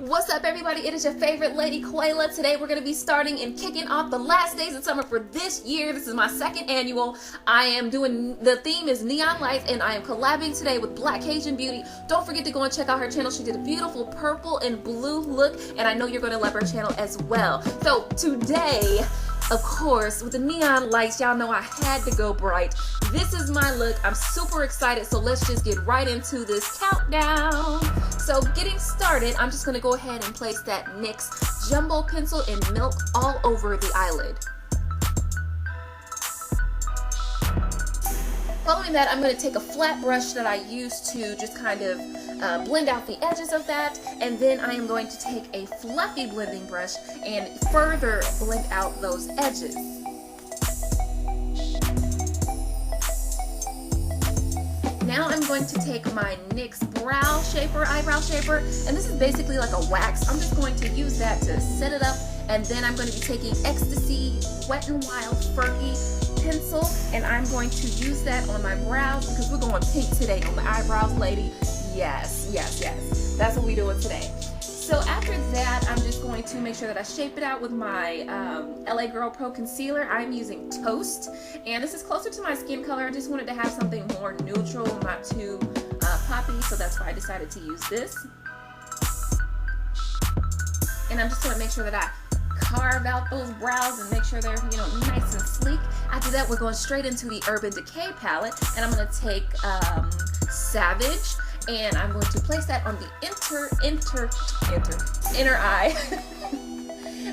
What's up, everybody? It is your favorite lady, Quayla. Today we're going to be starting and kicking off the last days of summer for this year. This is my second annual. I am doing, the theme is neon lights, and I am collabing today with Blacajun Beauty. Don't forget to go and check out her channel. She did a beautiful purple and blue look, and I know you're going to love her channel as well. So today, of course, with the neon lights, y'all know I had to go bright. This is my look. I'm super excited, so let's just get right into this countdown. So getting started, I'm just gonna go ahead and place that NYX Jumbo Pencil in Milk all over the eyelid. Following that, I'm going to take a flat brush that I used to just kind of blend out the edges of that, and then I am going to take a fluffy blending brush and further blend out those edges. Now I'm going to take my NYX eyebrow shaper, and this is basically like a wax. I'm just going to use that to set it up, and then I'm going to be taking Ecstasy Wet n Wild Fergie pencil, and I'm going to use that on my brows because we're going pink today on the eyebrows, lady. Yes, yes, yes. That's what we're doing today. So after that, I'm just going to make sure that I shape it out with my LA Girl Pro Concealer. I'm using Toast, and this is closer to my skin color. I just wanted to have something more neutral, not too poppy, so that's why I decided to use this. And I'm just going to make sure that I carve out those brows and make sure they're, you know, nice and sleek. After that, we're going straight into the Urban Decay palette, and I'm going to take Savage, and I'm going to place that on the inner eye,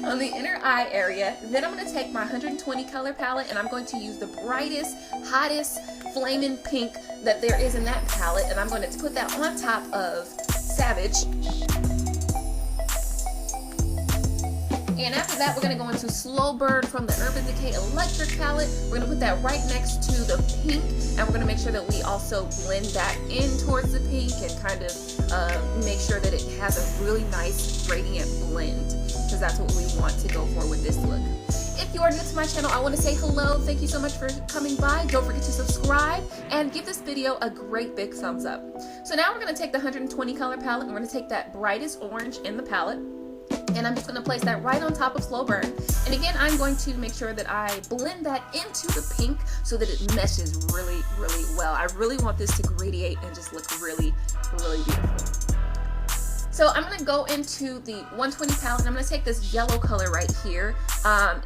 on the inner eye area. Then I'm going to take my 120 color palette, and I'm going to use the brightest, hottest, flaming pink that there is in that palette, and I'm going to put that on top of Savage. And after that, we're going to go into Slow Bird from the Urban Decay Electric palette. We're going to put that right next to the pink, and we're going to make sure that we also blend that in towards the pink and kind of make sure that it has a really nice radiant blend, because that's what we want to go for with this look. If you are new to my channel, I want to say hello. Thank you so much for coming by. Don't forget to subscribe and give this video a great big thumbs up. So now we're going to take the 120 color palette, and we're going to take that brightest orange in the palette, and I'm just going to place that right on top of Slow Burn. And again, I'm going to make sure that I blend that into the pink so that it meshes really, really well. I really want this to gradiate and just look really, really beautiful. So I'm going to go into the 120 palette, and I'm going to take this yellow color right here.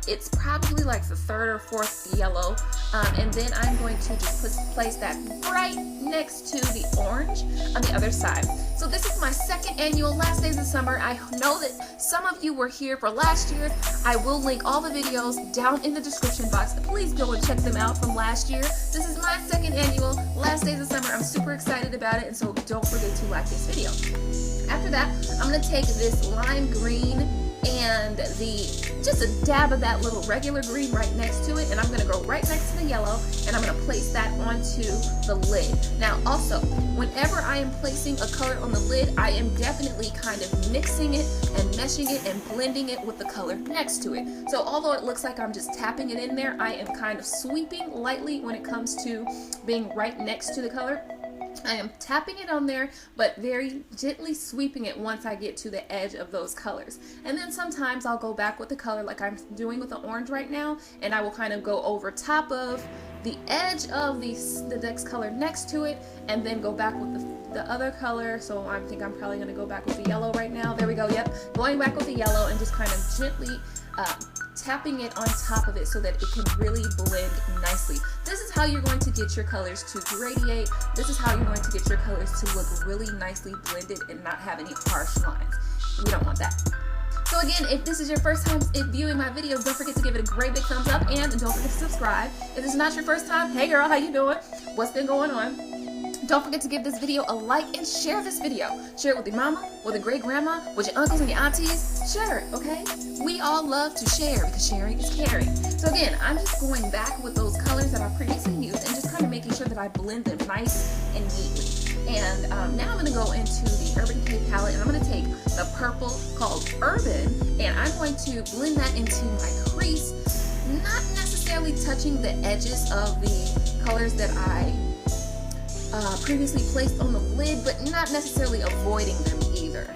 It's probably like the third or fourth yellow. And then I'm going to just place that right next to the orange on the other side. So this is my second annual Last Days of Summer. I know that some of you were here for last year. I will link all the videos down in the description box. Please go and check them out from last year. This is my second annual Last Days of Summer. I'm super excited about it, and so don't forget to like this video. After that, I'm going to take this lime green and just a dab of that little regular green right next to it, and I'm going to go right next to the yellow, and I'm going to place that onto the lid. Now also, whenever I am placing a color on the lid, I am definitely kind of mixing it and meshing it and blending it with the color next to it. So although it looks like I'm just tapping it in there, I am kind of sweeping lightly when it comes to being right next to the color. I am tapping it on there, but very gently sweeping it once I get to the edge of those colors. And then sometimes I'll go back with the color like I'm doing with the orange right now, and I will kind of go over top of the edge of the next color next to it, and then go back with the other color. So I think I'm probably going to go back with the yellow right now. There we go, yep. Going back with the yellow and just kind of gently tapping it on top of it so that it can really blend nicely. This is how you're going to get your colors to gradiate. This is how you're going to get your colors to look really nicely blended and not have any harsh lines. We don't want that. So again, if this is your first time viewing my videos, don't forget to give it a great big thumbs up, and don't forget to subscribe. If this is not your first time, hey girl, how you doing? What's been going on? Don't forget to give this video a like and share this video. Share it with your mama, with your great grandma, with your uncles and your aunties. Share it, okay? We all love to share because sharing is caring. So again, I'm just going back with those colors that I previously used and just kind of making sure that I blend them nice and neatly. And now I'm going to go into the Urban Decay palette, and I'm going to take the purple called Urban, and I'm going to blend that into my crease, not necessarily touching the edges of the colors that I previously placed on the lid, but not necessarily avoiding them either.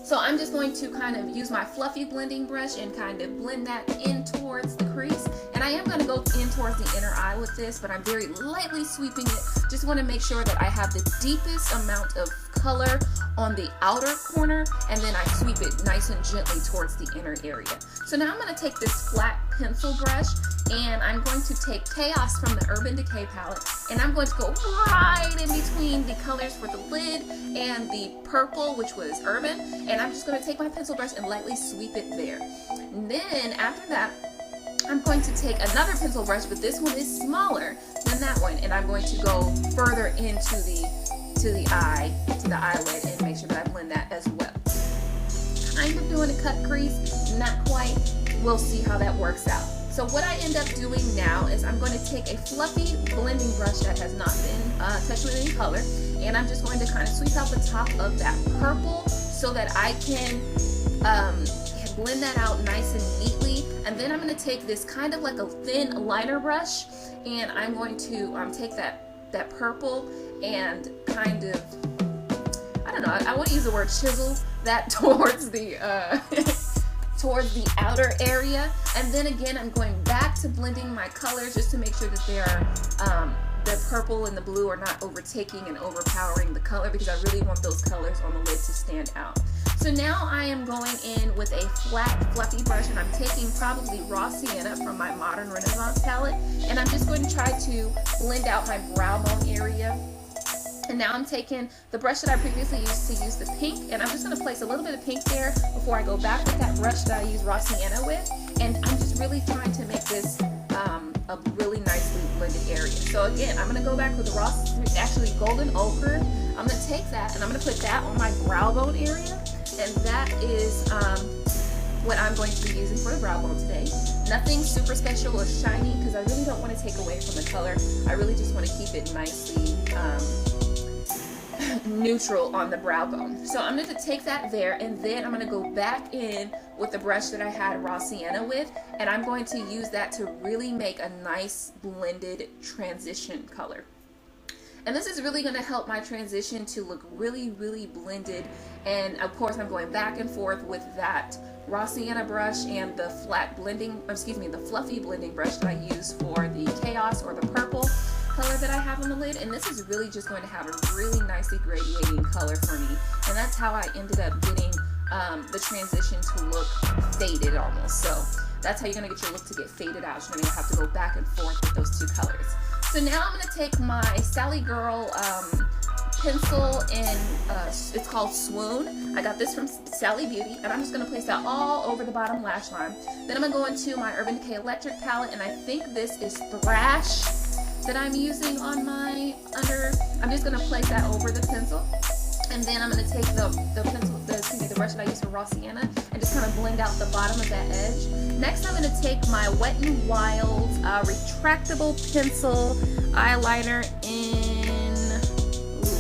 So I'm just going to kind of use my fluffy blending brush and kind of blend that in towards the crease. And I am going to go in towards the inner eye with this, but I'm very lightly sweeping it. Just want to make sure that I have the deepest amount of color on the outer corner, and then I sweep it nice and gently towards the inner area. So now I'm going to take this flat pencil brush, and I'm going to take Chaos from the Urban Decay palette, and I'm going to go right in between the colors for the lid and the purple, which was Urban, and I'm just going to take my pencil brush and lightly sweep it there. And then after that, I'm going to take another pencil brush, but this one is smaller than that one, and I'm going to go further into the eyelid, and make sure that I blend that as well. Kind of doing a cut crease, not quite. We'll see how that works out. So what I end up doing now is I'm going to take a fluffy blending brush that has not been touched with any color, and I'm just going to kind of sweep out the top of that purple so that I can blend that out nice and neatly. And then I'm going to take this kind of like a thin liner brush, and I'm going to take that purple and kind of, I don't know, I want to use the word chisel that towards the towards the outer area. And then again, I'm going back to blending my colors just to make sure that they are the purple and the blue are not overtaking and overpowering the color, because I really want those colors on the lid to stand out. So now I am going in with a flat fluffy brush, and I'm taking probably Raw Sienna from my Modern Renaissance palette, and I'm just going to try to blend out my brow bone area. And now I'm taking the brush that I previously used to use the pink, and I'm just going to place a little bit of pink there before I go back with that brush that I use Raw Sienna with. And I'm just really trying to make this a really nicely blended area. So again, I'm going to go back with the actually Golden Ochre. I'm going to take that and I'm going to put that on my brow bone area. And that is what I'm going to be using for the brow bone today. Nothing super special or shiny, because I really don't want to take away from the color. I really just want to keep it nicely neutral on the brow bone. So I'm going to take that there, and then I'm going to go back in with the brush that I had Raw Sienna with, and I'm going to use that to really make a nice blended transition color. And this is really going to help my transition to look really, really blended. And of course, I'm going back and forth with that Raw Sienna brush and the the fluffy blending brush that I use for the Chaos or the purple color that I have on the lid. And this is really just going to have a really nicely gradiating color for me. And that's how I ended up getting the transition to look faded almost. So that's how you're going to get your look to get faded out. You're going to have to go back and forth with those two colors. So now I'm going to take my Sally Girl pencil, and it's called Swoon. I got this from Sally Beauty, and I'm just going to place that all over the bottom lash line. Then I'm going to go into my Urban Decay Electric palette, and I think this is Thrash that I'm using on my under. I'm just going to place that over the pencil, and then I'm going to take the brush that I use for Raw Sienna and just kind of blend out the bottom of that edge. Next, I'm going to take my Wet n Wild retractable pencil eyeliner in,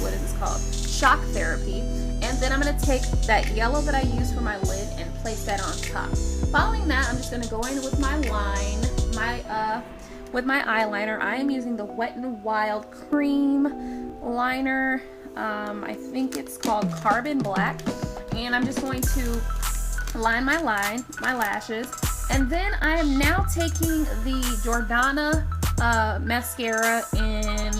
what is this called? Shock Therapy. And then I'm going to take that yellow that I use for my lid and place that on top. Following that, I'm just going to go in with my line, with my eyeliner. I am using the Wet n Wild cream liner. I think it's called Carbon Black. And I'm just going to line my lashes. And then I am now taking the Jordana mascara in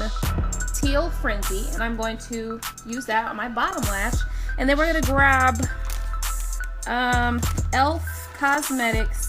Teal Frenzy, and I'm going to use that on my bottom lash. And then we're going to grab e.l.f. Cosmetics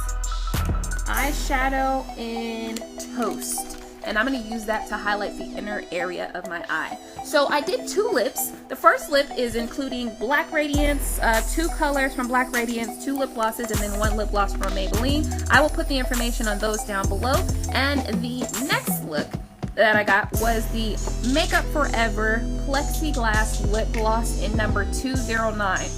eyeshadow in Toast. And I'm going to use that to highlight the inner area of my eye. So I did two lips. The first lip is including Black Radiance, 2 colors from Black Radiance, 2 lip glosses, and then 1 lip gloss from Maybelline. I will put the information on those down below. And the next look that I got was the Makeup Forever Plexiglass Lip Gloss in number 209.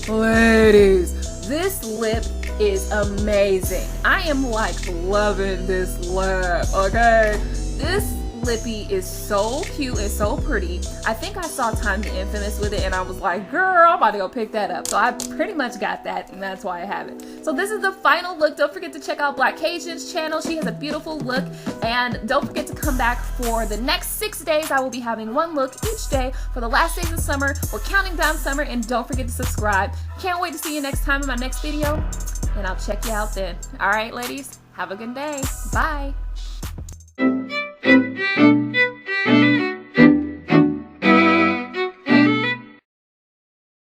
Ladies, this lip is amazing. I am like loving this lip, okay? This lippy is so cute and so pretty. I think I saw Time the Infamous with it and I was like, girl, I'm about to go pick that up. So I pretty much got that and that's why I have it. So this is the final look. Don't forget to check out Blacajun's channel. She has a beautiful look. And don't forget to come back for the next 6 days. I will be having one look each day for the last days of summer. We're counting down summer, and don't forget to subscribe. Can't wait to see you next time in my next video, and I'll check you out then. All right, ladies, have a good day. Bye.